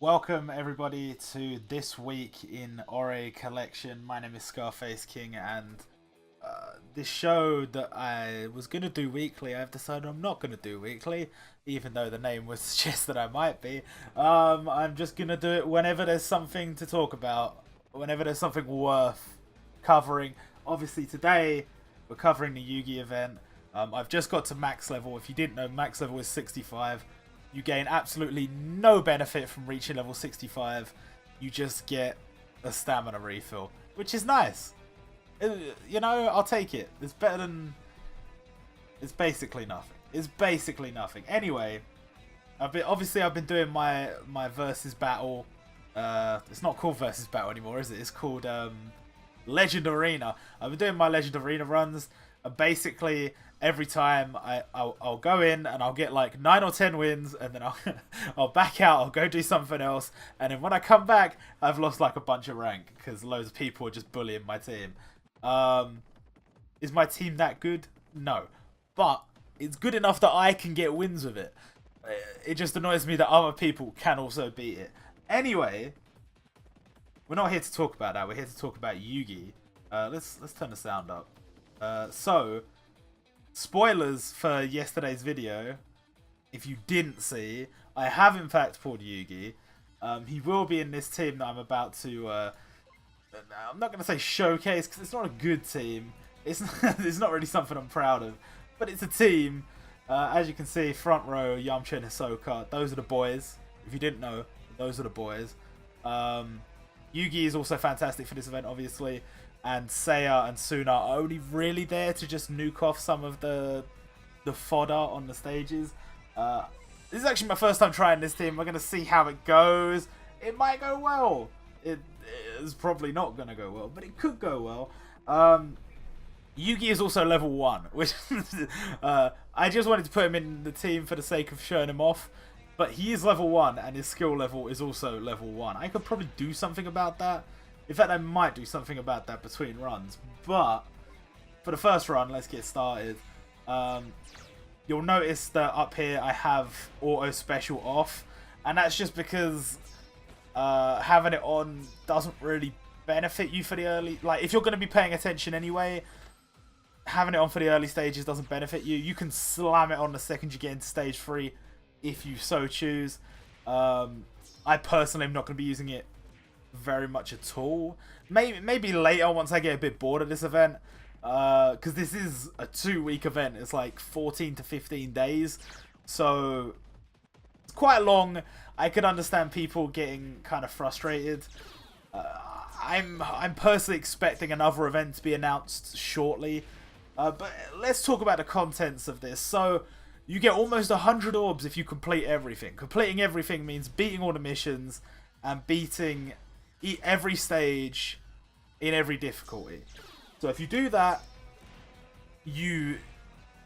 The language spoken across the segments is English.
Welcome everybody to this week in Ore Collection. My name is Scarface King, and this show that I was going to do weekly, I've decided I'm not going to do weekly, even though the name would suggest that I might be. I'm just going to do it whenever there's something to talk about, whenever there's something worth covering. Obviously today we're covering the Yugi event. I've just got to max level. If you didn't know, max level is 65. You gain absolutely no benefit from reaching level 65. You just get a stamina refill, which is nice. You know, I'll take it. It's better than... It's basically nothing. It's basically nothing. Anyway, I've been doing my versus battle. It's not called versus battle anymore, is it? It's called Legend Arena. I've been doing my Legend Arena runs. And basically, every time I'll go in and I'll get like 9 or 10 wins, and then I'll back out, I'll go do something else, and then when I come back, I've lost like a bunch of rank because loads of people are just bullying my team. Is my team that good? No. But it's good enough that I can get wins with it. It just annoys me that other people can also beat it. Anyway, we're not here to talk about that. We're here to talk about Yugi. Let's turn the sound up. So, spoilers for yesterday's video. If you didn't see, I have in fact pulled Yugi. He will be in this team that I'm about to... I'm not going to say showcase, because it's not a good team. It's not really something I'm proud of. But it's a team. As you can see, front row, Yamcha and Hisoka. Those are the boys. If you didn't know, those are the boys. Yugi is also fantastic for this event, obviously. And Seiya and Suna are only really there to just nuke off some of the fodder on the stages. This is actually my first time trying this team. We're going to see how it goes. It might go well. It is probably not going to go well, but it could go well. Yugi is also level 1, which I just wanted to put him in the team for the sake of showing him off. But he is level 1, and his skill level is also level 1. I could probably do something about that. In fact, I might do something about that between runs. But for the first run, let's get started. You'll notice that up here I have auto special off. And that's just because having it on doesn't really benefit you for the early... Like, if you're going to be paying attention anyway, having it on for the early stages doesn't benefit you. You can slam it on the second you get into stage 3 if you so choose. I personally am not going to be using it very much at all. Maybe later once I get a bit bored of this event, because this is a 2-week event. It's like 14 to 15 days, so it's quite long. I could understand people getting kind of frustrated. I'm personally expecting another event to be announced shortly, but let's talk about the contents of this. So you get almost 100 orbs if you complete everything. Completing everything means beating all the missions and beating every stage in every difficulty. So if you do that, you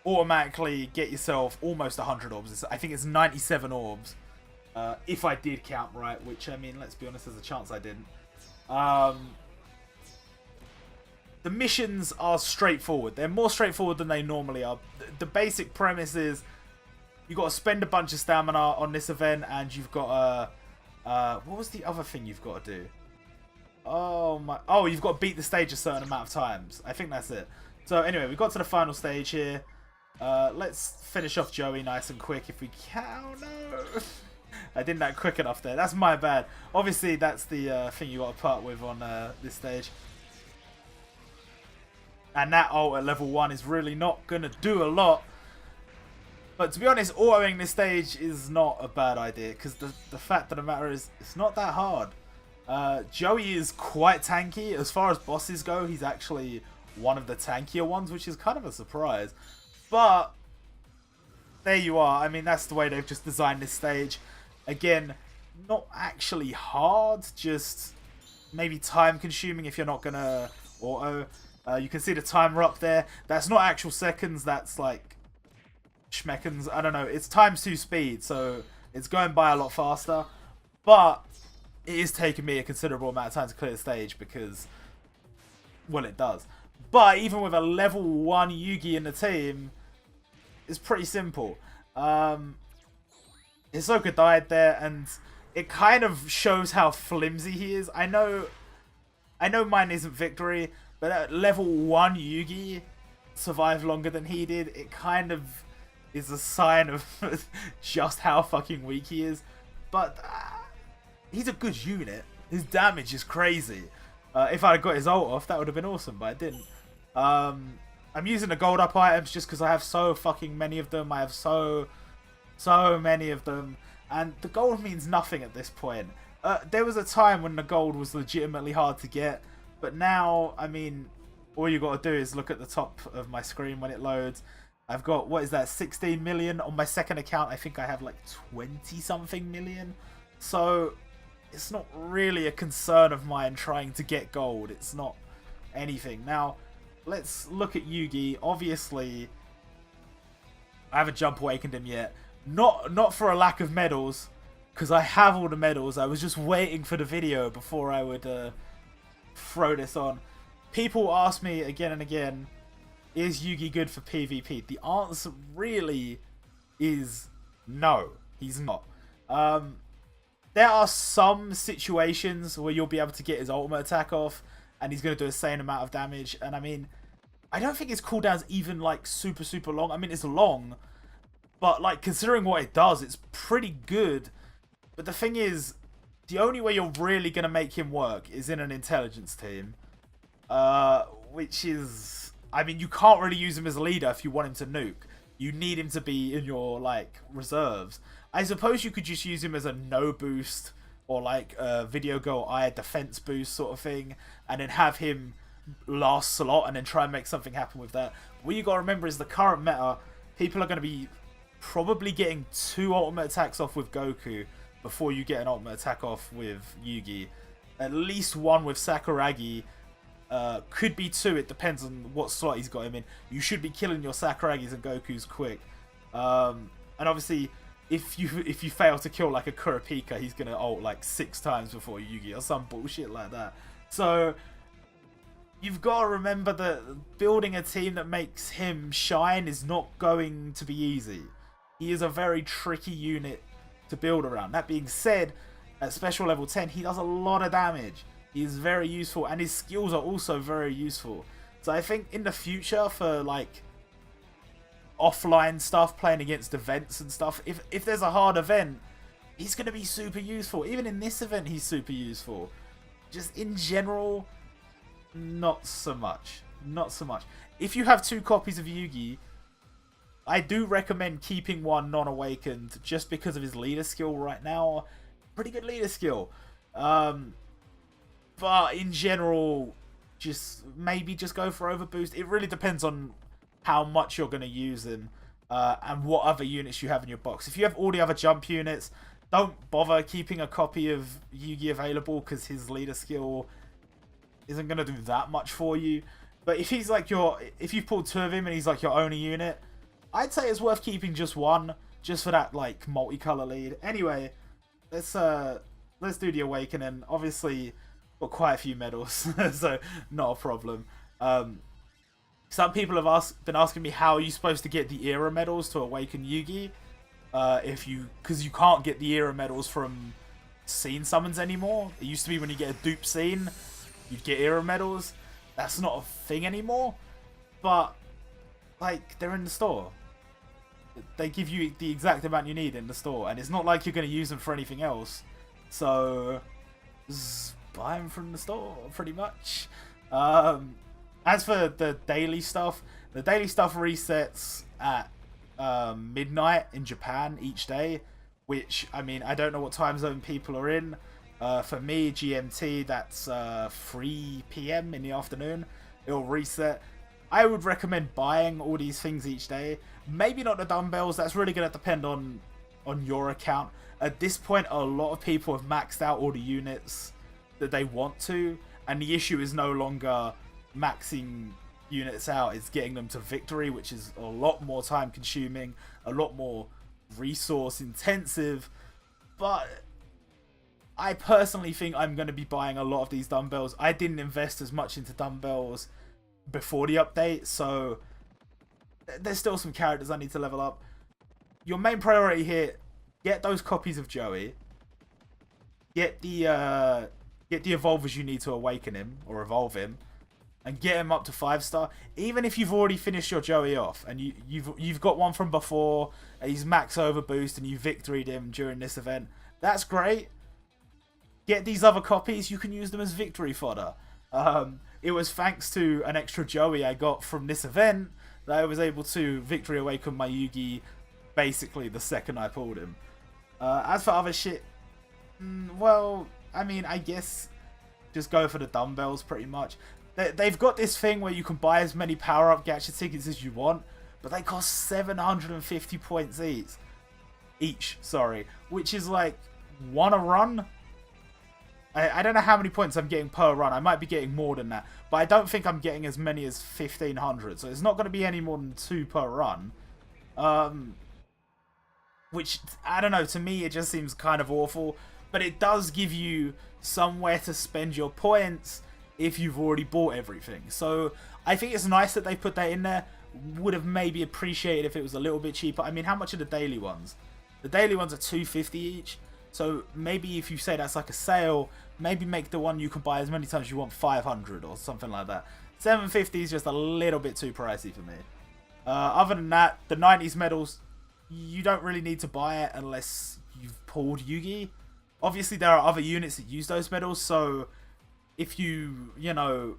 automatically get yourself almost 100 orbs. I think it's 97 orbs, if I did count right, which, I mean, let's be honest, there's a chance I didn't. The missions are straightforward. They're more straightforward than they normally are. The basic premise is you've got to spend a bunch of stamina on this event, and you've got what was the other thing you've got to do? Oh, you've got to beat the stage a certain amount of times. I think that's it. So anyway, we got to the final stage here. Let's finish off Joey nice and quick if we can. Oh, no. I didn't that quick enough there. That's my bad. Obviously, that's the thing you got to part with on this stage. And that ult at level 1 is really not going to do a lot. But to be honest, autoing this stage is not a bad idea, because the fact of the matter is, it's not that hard. Joey is quite tanky. As far as bosses go, he's actually one of the tankier ones, which is kind of a surprise. But there you are. I mean, that's the way they've just designed this stage. Again, not actually hard, just maybe time consuming if you're not going to auto. You can see the timer up there. That's not actual seconds, that's like schmeckens. I don't know. It's times 2 speed, so it's going by a lot faster. But it is taking me a considerable amount of time to clear the stage because, well, it does. But even with a level 1 Yugi in the team, it's pretty simple. Hisoka died there, and it kind of shows how flimsy he is. I know mine isn't victory, but at level 1 Yugi survived longer than he did. It kind of is a sign of just how fucking weak he is. But he's a good unit. His damage is crazy. If I had got his ult off, that would have been awesome, but I didn't. I'm using the gold up items just because I have so fucking many of them. I have so many of them. And the gold means nothing at this point. There was a time when the gold was legitimately hard to get. But now, I mean, all you got to do is look at the top of my screen when it loads. I've got, what is that, 16 million? On my second account, I think I have like 20-something million. So, it's not really a concern of mine trying to get gold. It's not anything. Now, let's look at Yugi. Obviously, I haven't jump awakened him yet. Not for a lack of medals, because I have all the medals. I was just waiting for the video before I would throw this on. People ask me again and again, is Yugi good for PvP? The answer really is no, he's not. There are some situations where you'll be able to get his ultimate attack off and he's going to do a insane amount of damage. And I mean, I don't think his cooldown's even like super long. I mean, it's long, but like considering what it does, it's pretty good. But the thing is, the only way you're really going to make him work is in an intelligence team. Which is, I mean, you can't really use him as a leader if you want him to nuke. You need him to be in your, like, reserves. I suppose you could just use him as a no boost or, like, a Video Girl Eye defense boost sort of thing. And then have him last slot and then try and make something happen with that. What you got to remember is the current meta, people are going to be probably getting 2 ultimate attacks off with Goku before you get an ultimate attack off with Yugi. At least 1 with Sakuragi. Could be 2, it depends on what slot he's got him in. You should be killing your Sakuragis and Gokus quick. And obviously, if you fail to kill like a Kurapika, he's gonna ult like 6 times before Yugi or some bullshit like that. So you've got to remember that building a team that makes him shine is not going to be easy. He is a very tricky unit to build around. That being said, at special level 10, he does a lot of damage. He is very useful, and his skills are also very useful. So I think in the future, for like offline stuff, playing against events and stuff, if there's a hard event, he's going to be super useful. Even in this event, he's super useful. Just in general, not so much. Not so much. If you have 2 copies of Yugi, I do recommend keeping 1 non-awakened just because of his leader skill right now. Pretty good leader skill. But in general, maybe just go for overboost. It really depends on how much you're going to use him and what other units you have in your box. If you have all the other jump units, don't bother keeping a copy of Yugi available because his leader skill isn't going to do that much for you. But if he's like if you've pulled 2 of him and he's like your only unit, I'd say it's worth keeping just 1 just for that like multicolor lead. Anyway, let's do the awakening. Obviously, got quite a few medals, so not a problem. Some people have been asking me how are you supposed to get the era medals to awaken Yugi, because you can't get the era medals from scene summons anymore. It used to be when you get a dupe scene, you'd get era medals. That's not a thing anymore, but like they're in the store. They give you the exact amount you need in the store, and it's not like you're going to use them for anything else. So buy them from the store, pretty much. As for the daily stuff resets at midnight in Japan each day, which, I mean, I don't know what time zone people are in. For me, GMT, that's 3 PM in the afternoon. It'll reset. I would recommend buying all these things each day. Maybe not the dumbbells. That's really going to depend on your account. At this point, a lot of people have maxed out all the units that they want to, and the issue is no longer maxing units out, it's getting them to victory, which is a lot more time consuming, a lot more resource intensive. But I personally think I'm going to be buying a lot of these dumbbells. I didn't invest as much into dumbbells before the update, so there's still some characters I need to level up. Your main priority here, get those copies of Joey. get the evolvers you need to awaken him or evolve him, and get him up to 5-star. Even if you've already finished your Joey off and you've got one from before, and he's max overboost, and you victoried him during this event, that's great. Get these other copies, you can use them as victory fodder. It was thanks to an extra Joey I got from this event that I was able to victory awaken my Yugi basically the second I pulled him. As for other shit, well, I mean, I guess just go for the dumbbells pretty much. They've got this thing where you can buy as many power-up gacha tickets as you want, but they cost 750 points each, which is like 1 a run. I don't know how many points I'm getting per run. I might be getting more than that, but I don't think I'm getting as many as 1,500, so it's not going to be any more than 2 per run. Which, I don't know, to me it just seems kind of awful, but it does give you somewhere to spend your points if you've already bought everything. So I think it's nice that they put that in there. Would have maybe appreciated if it was a little bit cheaper. I mean, how much are the daily ones? The daily ones are $250 each. So maybe if you say that's like a sale, maybe make the one you can buy as many times as you want 500 or something like that. 750 is just a little bit too pricey for me. Other than that, the 90s medals, you don't really need to buy it unless you've pulled Yugi. Obviously, there are other units that use those medals, so if you know,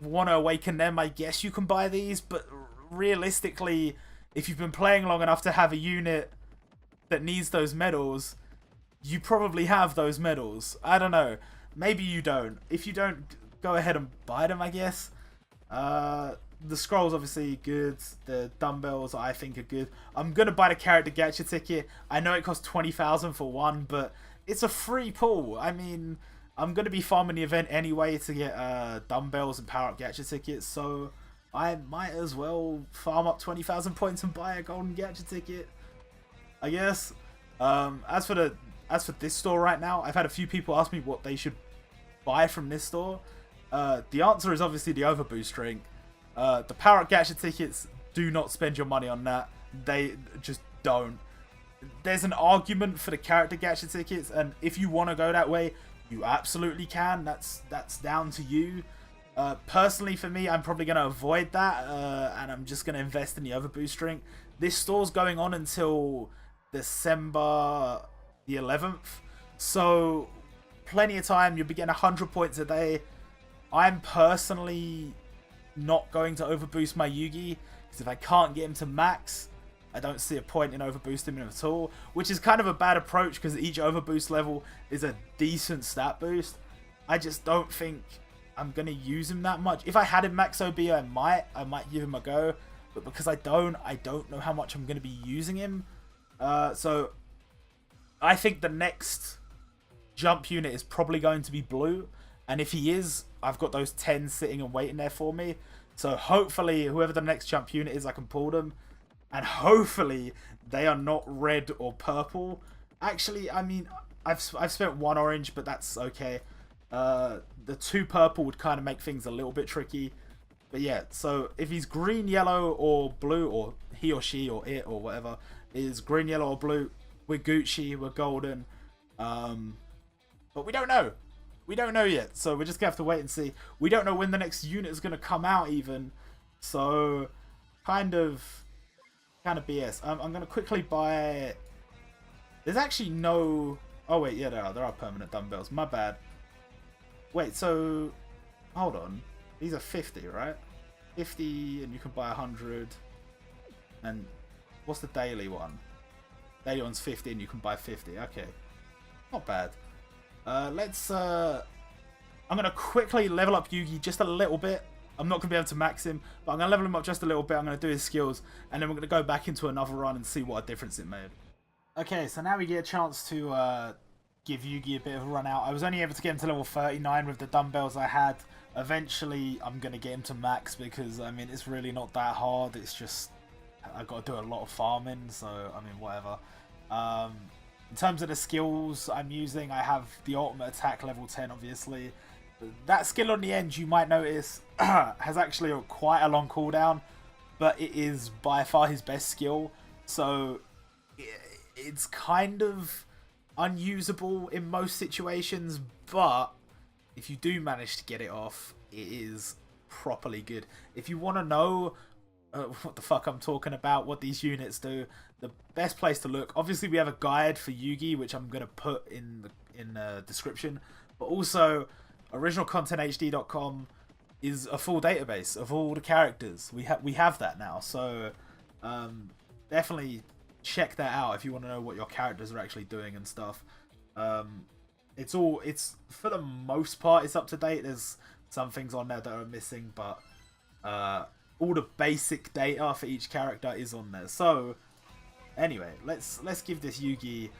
want to awaken them, I guess you can buy these, but realistically, if you've been playing long enough to have a unit that needs those medals, you probably have those medals. I don't know. Maybe you don't. If you don't, go ahead and buy them, I guess. The scrolls obviously good. The dumbbells I think are good. I'm gonna buy the character gacha ticket. I know it costs 20,000 for one, but it's a free pull. I mean, I'm gonna be farming the event anyway to get dumbbells and power up gacha tickets, so I might as well farm up 20,000 points and buy a golden gacha ticket, I guess. As for this store right now, I've had a few people ask me what they should buy from this store. The answer is obviously the overboost drink. The power up gacha tickets, do not spend your money on that. They just don't. There's an argument for the character gacha tickets, and if you want to go that way, you absolutely can. That's down to you. Personally, for me, I'm probably going to avoid that, and I'm just going to invest in the overboost drink. This store's going on until December the 11th, so plenty of time. You'll be getting 100 points a day. I'm personally not going to overboost my Yugi, because if I can't get him to max, I don't see a point in overboosting him at all, which is kind of a bad approach because each overboost level is a decent stat boost. I just don't think I'm going to use him that much. If I had him max OB, I might give him a go, but because I don't know how much I'm going to be using him. So I think the next jump unit is probably going to be blue, and if he is, I've got those 10 sitting and waiting there for me. So hopefully whoever the next jump unit is, I can pull them. And hopefully they are not red or purple. Actually, I mean, I've spent 1 orange, but that's okay. The 2 purple would kind of make things a little bit tricky. But yeah, so if he's green, yellow, or blue, or he or she or it or whatever is green, yellow, or blue, we're Gucci, we're golden. But we don't know. We don't know yet, so we're just going to have to wait and see. We don't know when the next unit is going to come out even. So, kind of BS. I'm going to quickly buy... There's actually no... Oh wait, yeah, there are permanent dumbbells. My bad. Wait, so... Hold on. These are 50, right? 50, and you can buy 100. And what's the daily one? Daily one's 50, and you can buy 50. Okay. Not bad. I'm going to quickly level up Yugi just a little bit. I'm not going to be able to max him, but I'm going to level him up just a little bit. I'm going to do his skills, and then we're going to go back into another run and see what a difference it made. Okay, so now we get a chance to give Yugi a bit of a run out. I was only able to get him to level 39 with the dumbbells I had. Eventually, I'm going to get him to max because, I mean, it's really not that hard. It's just, I've got to do a lot of farming, so, I mean, whatever. In terms of the skills I'm using, I have the ultimate attack level 10, obviously. That skill on the end, you might notice, has actually quite a long cooldown, but it is by far his best skill. So it's kind of unusable in most situations, but if you do manage to get it off, it is properly good. If you want to know what the fuck I'm talking about, what these units do, the best place to look, obviously we have a guide for Yugi, which I'm going to put in the description, but also OriginalContentHD.com is a full database of all the characters. We have that now, so definitely check that out if you want to know what your characters are actually doing and stuff. It's for the most part it's up to date. There's some things on there that are missing, but all the basic data for each character is on there. So anyway, let's give this Yugi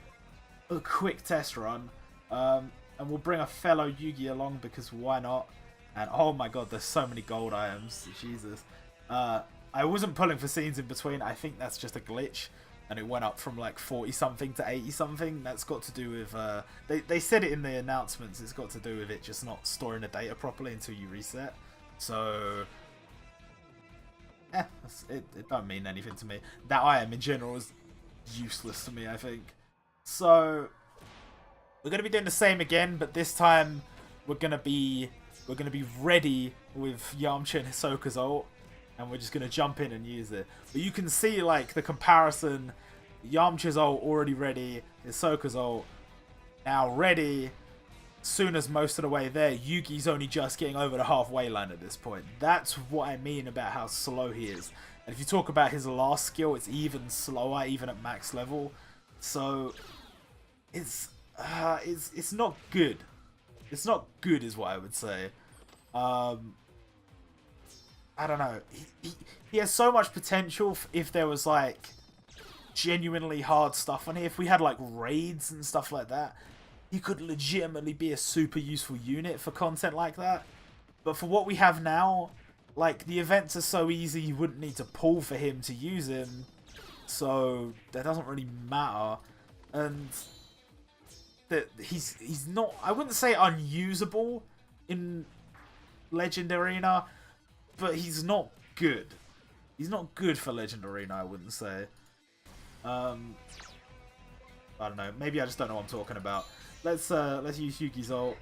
a quick test run, and we'll bring a fellow Yugi along because why not? And oh my god, there's so many gold items, Jesus. I wasn't pulling for scenes in between. I think that's just a glitch, and it went up from like 40 something to 80 something. That's got to do with they said it in the announcements. It's got to do with it just not storing the data properly until you reset. So it don't mean anything to me. That item in general is useless to me, I think. So we're gonna be doing the same again, but this time we're gonna be ready with Yamcha and Hisoka's ult, and we're just gonna jump in and use it. But you can see like the comparison. Yamcha's ult already ready, Hisoka's ult now ready. Soon as most of the way there, Yugi's only just getting over the halfway line at this point. That's what I mean about how slow he is. And if you talk about his last skill, it's even slower, even at max level. So it's not good. It's not good is what I would say. I don't know. He has so much potential if there was like genuinely hard stuff on here. If we had like raids and stuff like that, he could legitimately be a super useful unit for content like that. But for what we have now, like the events are so easy you wouldn't need to pull for him to use him. So that doesn't really matter. And that he's not, I wouldn't say unusable in Legend Arena, but he's not good. He's not good for Legend Arena, I wouldn't say. I don't know, maybe I just don't know what I'm talking about. Let's use Yugi's ult.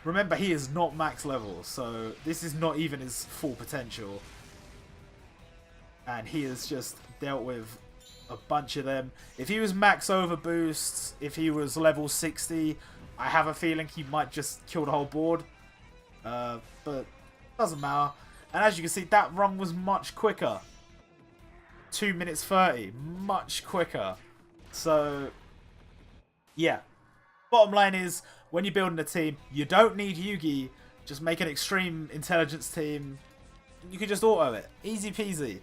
Remember, he is not max level, so this is not even his full potential. And he has just dealt with a bunch of them. If he was max overboosts, if he was level 60, I have a feeling he might just kill the whole board. But doesn't matter. And as you can see, that run was much quicker. 2 minutes 30, much quicker. So yeah. Bottom line is, when you're building a team, you don't need Yugi. Just make an extreme intelligence team. You can just auto it. Easy peasy.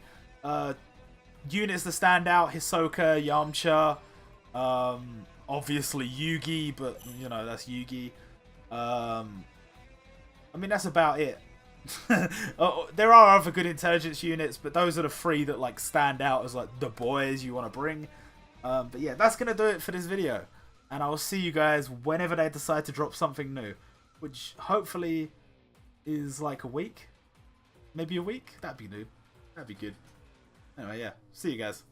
Units that stand out, Hisoka, Yamcha, obviously Yugi, but you know, that's Yugi. I mean, that's about it. There are other good intelligence units, but those are the three that like stand out as like the boys you want to bring. But yeah, that's gonna do it for this video. And I will see you guys whenever they decide to drop something new. Which hopefully is like a week. Maybe a week? That'd be new. That'd be good. Anyway, yeah. See you guys.